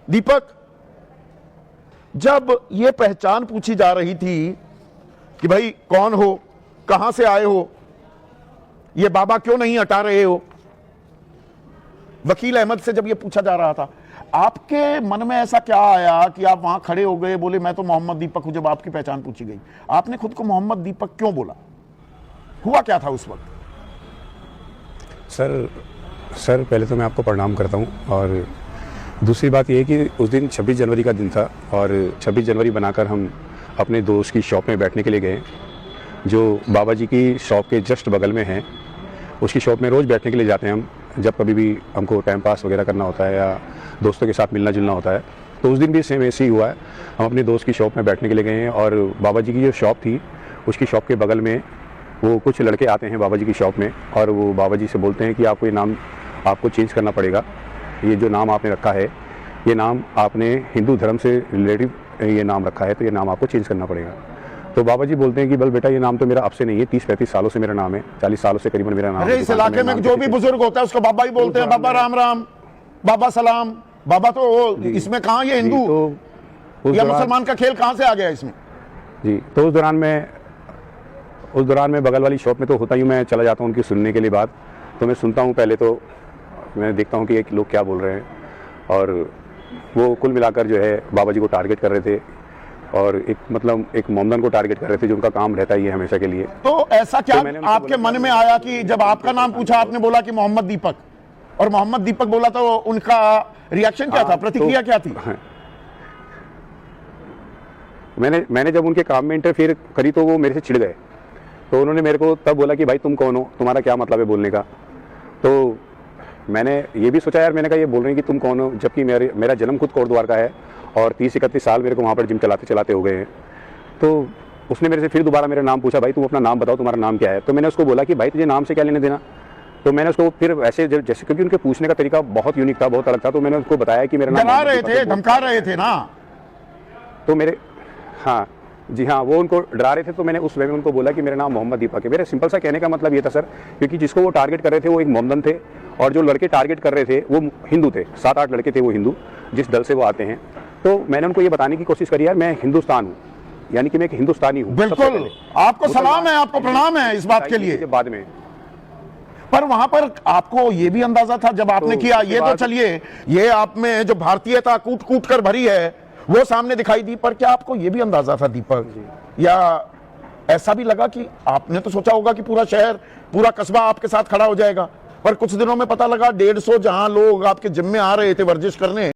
दीपक, जब ये पहचान पूछी जा रही थी कि भाई कौन हो, कहां से आए हो, ये बाबा क्यों नहीं हटा रहे हो, वकील अहमद से जब ये पूछा जा रहा था, आपके मन में ऐसा क्या आया कि आप वहां खड़े हो गए, बोले मैं तो मोहम्मद दीपक हूं। जब आपकी पहचान पूछी गई, आपने खुद को मोहम्मद दीपक क्यों बोला? हुआ क्या था उस वक्त? सर पहले तो मैं आपको प्रणाम करता हूं, और दूसरी बात यह है कि उस दिन 26 जनवरी का दिन था, और 26 जनवरी बनाकर हम अपने दोस्त की शॉप में बैठने के लिए गए, जो बाबा जी की शॉप के जस्ट बगल में है। उसकी शॉप में रोज़ बैठने के लिए जाते हैं हम, जब कभी भी हमको टाइम पास वगैरह करना होता है या दोस्तों के साथ मिलना जुलना होता है। तो उस दिन भी सेम ऐसे ही हुआ है, हम अपने दोस्त की शॉप में बैठने के लिए गए हैं, और बाबा जी की जो शॉप थी उसकी शॉप के बगल में वो कुछ लड़के आते हैं बाबा जी की शॉप में, और वो बाबा जी से बोलते हैं कि आपको ये नाम आपको चेंज करना पड़ेगा, ये जो नाम आपने रखा है, ये नाम आपने हिंदू धर्म से रिलेटिव ये नाम रखा है, तो ये नाम आपको चेंज करना पड़ेगा। तो बाबा जी बोलते हैं कि बल बेटा, ये नाम तो मेरा अब से नहीं है, 30-35 सालों से मेरा नाम है, 40 सालों से करीबन मेरा नाम है। अरे इस इलाके में जो भी बुजुर्ग होता है उसको बाबा ही बोलते हैं, बाबा राम राम, बाबा सलाम, बाबा। तो इसमें कहाँ ये हिंदू या मुसलमान का खेल कहाँ से आ गया इसमें? जी, तो उस दौरान में बगल वाली शॉप में तो होता ही मैं चला जाता हूँ उनकी सुनने के लिए बात। तो मैं सुनता हूँ, पहले तो मैं देखता हूँ कि एक लोग क्या बोल रहे हैं, और वो कुल मिलाकर जो है बाबा जी को टारगेट कर रहे थे, और एक मोमदन को टारगेट कर रहे थे, जो उनका काम रहता ही है हमेशा के लिए। तो ऐसा क्या आपके मन में आया कि जब आपका नाम पूछा आपने बोला कि मोहम्मद दीपक, और मोहम्मद दीपक बोला, तो उनका रिएक्शन क्या था, प्रतिक्रिया क्या थी? मैंने जब उनके काम में इंटरफेयर करी तो वो मेरे से चिढ़ गए। तो उन्होंने मेरे को तब बोला कि भाई तुम कौन हो, तुम्हारा क्या मतलब है बोलने का। तो मैंने ये भी सोचा, यार मैंने कहा ये बोल रहे हैं कि तुम कौन हो, जबकि मेरा जन्म खुद कोटद्वार का है, और 30-31 साल मेरे को वहाँ पर जिम चलाते चलाते हो गए हैं। तो उसने मेरे से फिर दोबारा मेरा नाम पूछा, भाई तुम अपना नाम बताओ, तुम्हारा नाम क्या है। तो मैंने उसको बोला कि भाई तुझे नाम से क्या लेने देना। तो मैंने उसको फिर ऐसे जैसे, क्योंकि उनके पूछने का तरीका बहुत यूनिक था, बहुत अलग था, तो मैंने उसको बताया कि मेरा नाम डरा रहे थे, धमका रहे थे ना। तो हाँ जी हाँ, वो उनको डरा रहे थे। तो मैंने उस वे में उनको बोला कि मेरा नाम मोहम्मद दीपक है। मेरे सिंपल सा कहने का मतलब ये था सर, क्योंकि जिसको वो टारगेट कर रहे थे वो एक मोमदन थे, और जो लड़के टारगेट कर रहे थे वो हिंदू थे, 7-8 लड़के थे वो हिंदू, जिस दल से वो आते हैं। तो मैंने उनको ये बताने की कोशिश करी, यार मैं हिंदुस्तान हूँ, यानी कि मैं एक हिंदुस्तानी हूँ। बिल्कुल, आपको सलाम है, आपको प्रणाम है इस बात के लिए। बाद में पर वहां पर आपको ये भी अंदाजा था जब आपने किया, ये तो चलिए, ये आप में जो भारतीयता कूट कूट कर भरी है वो सामने दिखाई दी, पर क्या आपको ये भी अंदाजा था दीपक, या ऐसा भी लगा कि आपने तो सोचा होगा कि पूरा शहर, पूरा कस्बा आपके साथ खड़ा हो जाएगा, पर कुछ दिनों में पता लगा 150 जहां लोग आपके जिम में आ रहे थे वर्जिश करने,